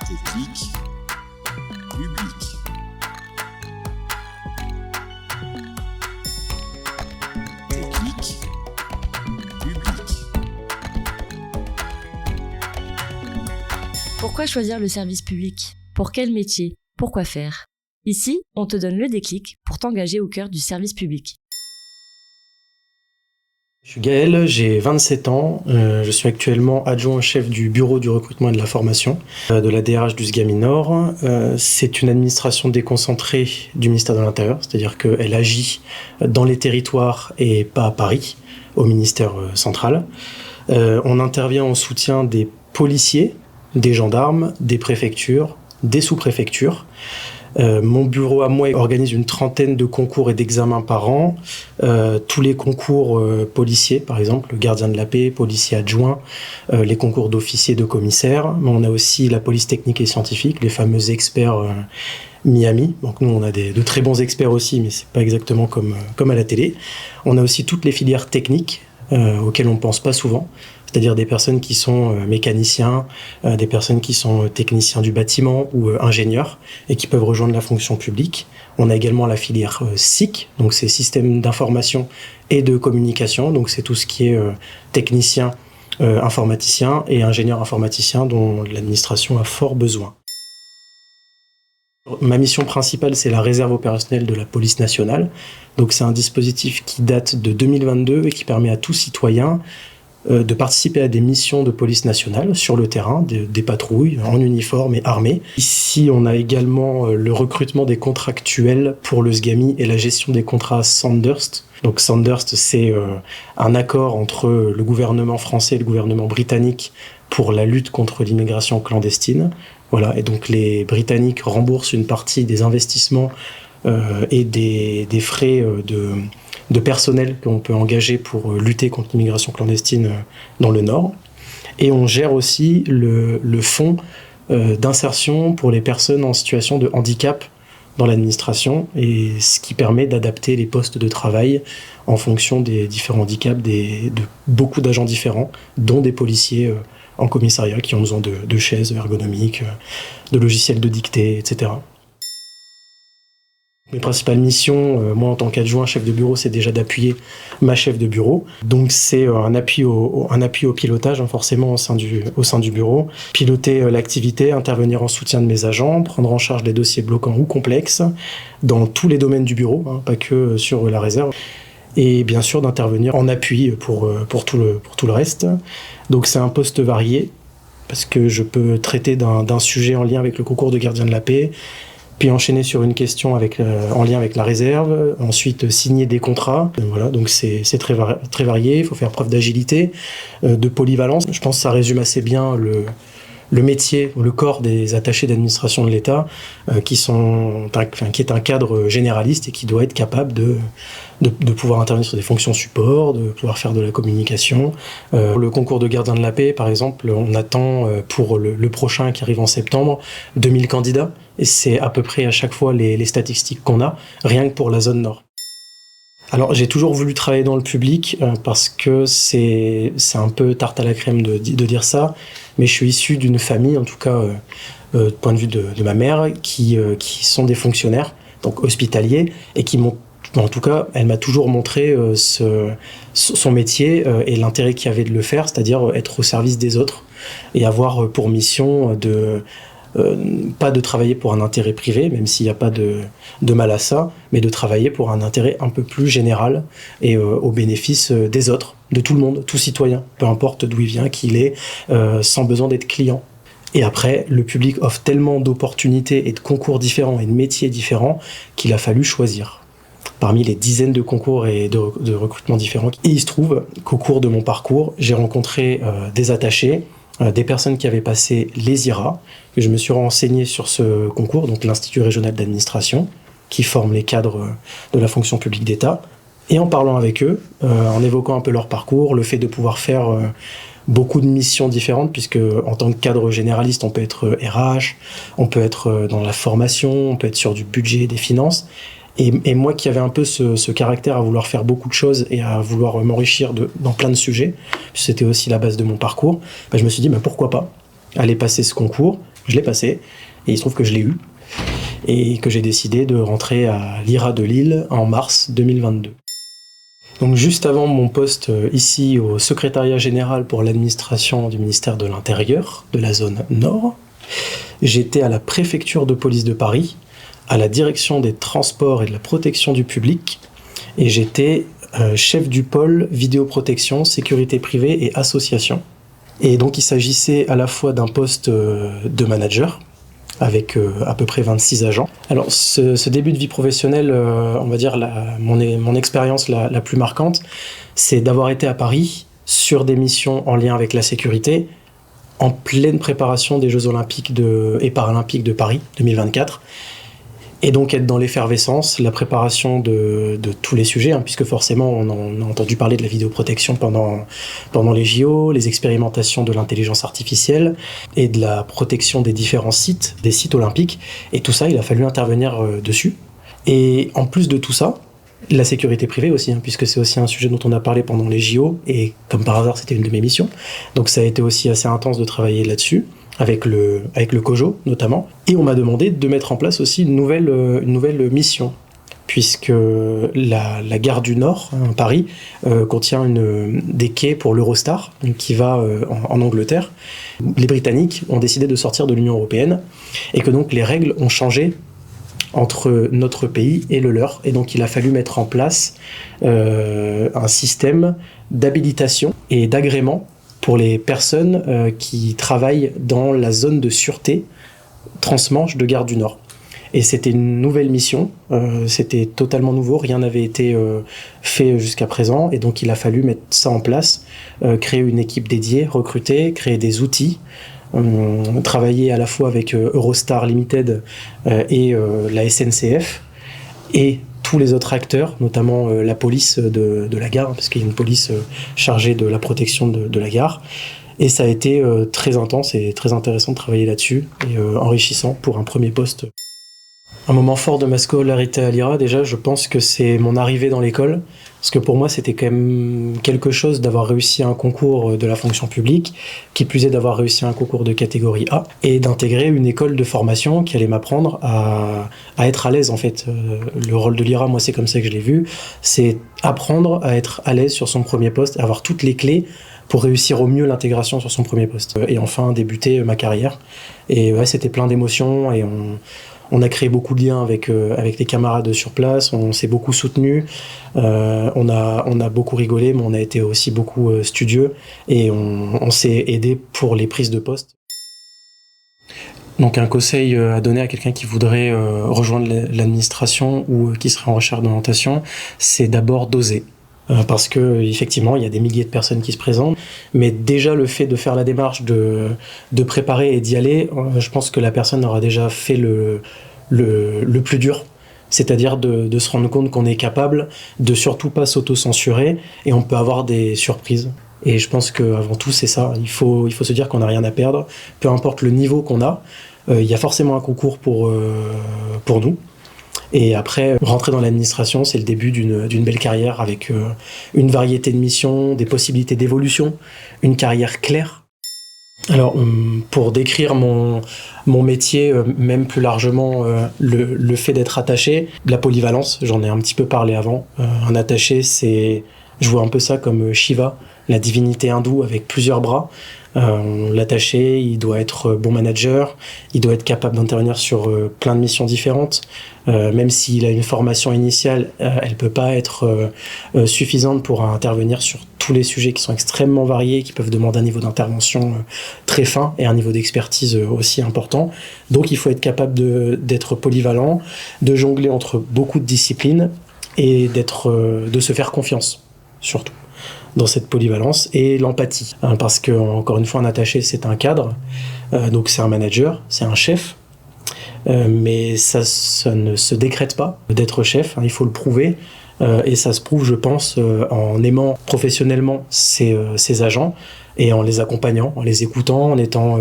Technique. Public. Technique. Public. Pourquoi choisir le service public? Pour quel métier? Pourquoi faire? Ici, on te donne le déclic pour t'engager au cœur du service public. Je suis Gaël, j'ai 27 ans, je suis actuellement adjoint chef du bureau du recrutement et de la formation de la DRH du SGAMI Nord. C'est une administration déconcentrée du ministère de l'Intérieur, c'est-à-dire qu'elle agit dans les territoires et pas à Paris, au ministère central. On intervient en soutien des policiers, des gendarmes, des préfectures, des sous-préfectures. Mon bureau à moi organise une trentaine de concours et d'examens par an. Tous les concours policiers, par exemple, le gardien de la paix, policier adjoint, les concours d'officiers, de commissaires. Mais on a aussi la police technique et scientifique, les fameux experts Miami. Donc nous, on a de très bons experts aussi, mais c'est pas exactement comme à la télé. On a aussi toutes les filières techniques auxquelles on ne pense pas souvent. C'est-à-dire des personnes qui sont mécaniciens, des personnes qui sont techniciens du bâtiment ou ingénieurs et qui peuvent rejoindre la fonction publique. On a également la filière SIC, donc c'est système d'information et de communication, donc c'est tout ce qui est technicien, informaticien et ingénieur informaticien dont l'administration a fort besoin. Ma mission principale, c'est la réserve opérationnelle de la police nationale. Donc c'est un dispositif qui date de 2022 et qui permet à tout citoyen de participer à des missions de police nationale sur le terrain, des patrouilles en uniforme et armées. Ici, on a également le recrutement des contractuels pour le SGAMI et la gestion des contrats Sandhurst. Donc Sandhurst, c'est un accord entre le gouvernement français et le gouvernement britannique pour la lutte contre l'immigration clandestine. Voilà, et donc les Britanniques remboursent une partie des investissements et des frais de personnel qu'on peut engager pour lutter contre l'immigration clandestine dans le Nord. Et on gère aussi le fonds d'insertion pour les personnes en situation de handicap dans l'administration, et ce qui permet d'adapter les postes de travail en fonction des différents handicaps de beaucoup d'agents différents, dont des policiers en commissariat qui ont besoin de chaises ergonomiques, de logiciels de dictée, etc. Mes principales missions, moi en tant qu'adjoint chef de bureau, c'est déjà d'appuyer ma chef de bureau. Donc c'est un appui au pilotage, forcément au sein du bureau. Piloter l'activité, intervenir en soutien de mes agents, prendre en charge les dossiers bloquants ou complexes dans tous les domaines du bureau, pas que sur la réserve. Et bien sûr d'intervenir en appui pour tout le reste. Donc c'est un poste varié, parce que je peux traiter d'un sujet en lien avec le concours de gardien de la paix, puis enchaîner sur une question en lien avec la réserve, ensuite signer des contrats. Voilà, donc c'est très varié, il faut faire preuve d'agilité, de polyvalence. Je pense que ça résume assez bien le métier, le corps des attachés d'administration de l'État, qui est un cadre généraliste et qui doit être capable de pouvoir intervenir sur des fonctions support, de pouvoir faire de la communication. Le concours de gardien de la paix, par exemple, on attend pour le prochain qui arrive en septembre 2000 candidats, et c'est à peu près à chaque fois les statistiques qu'on a, rien que pour la zone nord. Alors j'ai toujours voulu travailler dans le public parce que c'est un peu tarte à la crème de dire ça, mais je suis issu d'une famille, en tout cas du point de vue de ma mère, qui sont des fonctionnaires, donc hospitaliers, et qui m'ont, en tout cas, elle m'a toujours montré son métier et l'intérêt qu'il y avait de le faire, c'est-à-dire être au service des autres et avoir pour mission pas de travailler pour un intérêt privé, même s'il n'y a pas de mal à ça, mais de travailler pour un intérêt un peu plus général et au bénéfice des autres, de tout le monde, tout citoyen, peu importe d'où il vient, qui il est, sans besoin d'être client. Et après, le public offre tellement d'opportunités et de concours différents et de métiers différents qu'il a fallu choisir parmi les dizaines de concours et de recrutements différents. Et il se trouve qu'au cours de mon parcours, j'ai rencontré des attachés, des personnes qui avaient passé les IRA, que je me suis renseigné sur ce concours, donc l'Institut régional d'administration, qui forme les cadres de la fonction publique d'État. Et en parlant avec eux, en évoquant un peu leur parcours, le fait de pouvoir faire beaucoup de missions différentes, puisque en tant que cadre généraliste, on peut être RH, on peut être dans la formation, on peut être sur du budget, des finances. Et moi qui avais un peu ce caractère à vouloir faire beaucoup de choses et à vouloir m'enrichir dans plein de sujets, c'était aussi la base de mon parcours, je me suis dit pourquoi pas aller passer ce concours. Je l'ai passé, et il se trouve que je l'ai eu, et que j'ai décidé de rentrer à l'IRA de Lille en mars 2022. Donc juste avant mon poste ici au secrétariat général pour l'administration du ministère de l'Intérieur, de la zone Nord, j'étais à la préfecture de police de Paris, à la direction des transports et de la protection du public, et j'étais chef du pôle vidéoprotection, sécurité privée et association. Et donc il s'agissait à la fois d'un poste de manager, avec à peu près 26 agents. Alors ce début de vie professionnelle, on va dire mon expérience la plus marquante, c'est d'avoir été à Paris sur des missions en lien avec la sécurité, en pleine préparation des Jeux Olympiques et Paralympiques de Paris 2024. Et donc être dans l'effervescence, la préparation de tous les sujets, puisque forcément on a entendu parler de la vidéoprotection pendant les JO, les expérimentations de l'intelligence artificielle et de la protection des différents sites, des sites olympiques. Et tout ça, il a fallu intervenir dessus. Et en plus de tout ça, la sécurité privée aussi, puisque c'est aussi un sujet dont on a parlé pendant les JO, et comme par hasard c'était une de mes missions. Donc ça a été aussi assez intense de travailler là-dessus. Avec le COJO notamment, et on m'a demandé de mettre en place aussi une nouvelle mission, puisque la gare du Nord, Paris, contient des quais pour l'Eurostar, qui va en Angleterre. Les Britanniques ont décidé de sortir de l'Union européenne, et que donc les règles ont changé entre notre pays et le leur, et donc il a fallu mettre en place un système d'habilitation et d'agrément pour les personnes qui travaillent dans la zone de sûreté transmanche de Gare du Nord. Et c'était une nouvelle mission, c'était totalement nouveau, rien n'avait été fait jusqu'à présent, et donc il a fallu mettre ça en place, créer une équipe dédiée, recruter, créer des outils, travailler à la fois avec Eurostar Limited et la SNCF, et tous les autres acteurs, notamment la police de la gare, parce qu'il y a une police chargée de la protection de la gare. Et ça a été très intense et très intéressant de travailler là-dessus, et enrichissant pour un premier poste. Un moment fort de ma scolarité à l'IRA, déjà, je pense que c'est mon arrivée dans l'école, parce que pour moi, c'était quand même quelque chose d'avoir réussi un concours de la fonction publique, qui plus est d'avoir réussi un concours de catégorie A, et d'intégrer une école de formation qui allait m'apprendre à être à l'aise, en fait. Le rôle de l'IRA, moi, c'est comme ça que je l'ai vu, c'est apprendre à être à l'aise sur son premier poste, avoir toutes les clés pour réussir au mieux l'intégration sur son premier poste. Et enfin, débuter ma carrière. Et ouais, c'était plein d'émotions, et on a créé beaucoup de liens avec les camarades sur place, on s'est beaucoup soutenus, on a beaucoup rigolé, mais on a été aussi beaucoup studieux, et on s'est aidé pour les prises de poste. Donc un conseil à donner à quelqu'un qui voudrait rejoindre l'administration ou qui serait en recherche d'orientation, c'est d'abord d'oser. Parce que effectivement, il y a des milliers de personnes qui se présentent, mais déjà le fait de faire la démarche de préparer et d'y aller, je pense que la personne aura déjà fait le plus dur, c'est-à-dire de se rendre compte qu'on est capable de surtout pas s'auto-censurer, et on peut avoir des surprises. Et je pense qu'avant tout, c'est ça, il faut se dire qu'on n'a rien à perdre, peu importe le niveau qu'on a, il y a forcément un concours pour nous. Et après, rentrer dans l'administration, c'est le début d'une belle carrière avec une variété de missions, des possibilités d'évolution, une carrière claire. Alors, pour décrire mon métier, même plus largement le fait d'être attaché, la polyvalence, j'en ai un petit peu parlé avant. Un attaché, je vois un peu ça comme Shiva, la divinité hindoue avec plusieurs bras. L'attaché, il doit être bon manager, il doit être capable d'intervenir sur plein de missions différentes, même s'il a une formation initiale, elle peut pas être suffisante pour intervenir sur tous les sujets qui sont extrêmement variés, qui peuvent demander un niveau d'intervention très fin et un niveau d'expertise aussi important. Donc il faut être capable d'être polyvalent, de jongler entre beaucoup de disciplines et de se faire confiance, surtout dans cette polyvalence, et l'empathie. Parce que, encore une fois, un attaché, c'est un cadre, donc c'est un manager, c'est un chef, mais ça ne se décrète pas d'être chef, il faut le prouver, et ça se prouve, je pense, en aimant professionnellement ses agents, et en les accompagnant, en les écoutant, en étant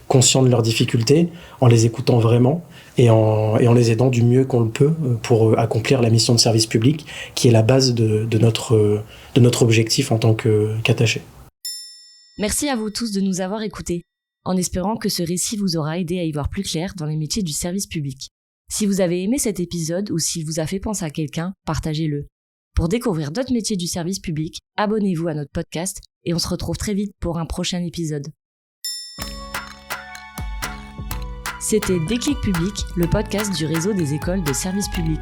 conscient de leurs difficultés, en les écoutant vraiment, et en les aidant du mieux qu'on le peut pour accomplir la mission de service public, qui est la base de notre objectif en tant qu'attaché. Merci à vous tous de nous avoir écoutés. en espérant que ce récit vous aura aidé à y voir plus clair dans les métiers du service public. Si vous avez aimé cet épisode ou s'il vous a fait penser à quelqu'un, partagez-le. Pour découvrir d'autres métiers du service public, abonnez-vous à notre podcast et on se retrouve très vite pour un prochain épisode. C'était Déclic Public, le podcast du réseau des écoles de service public.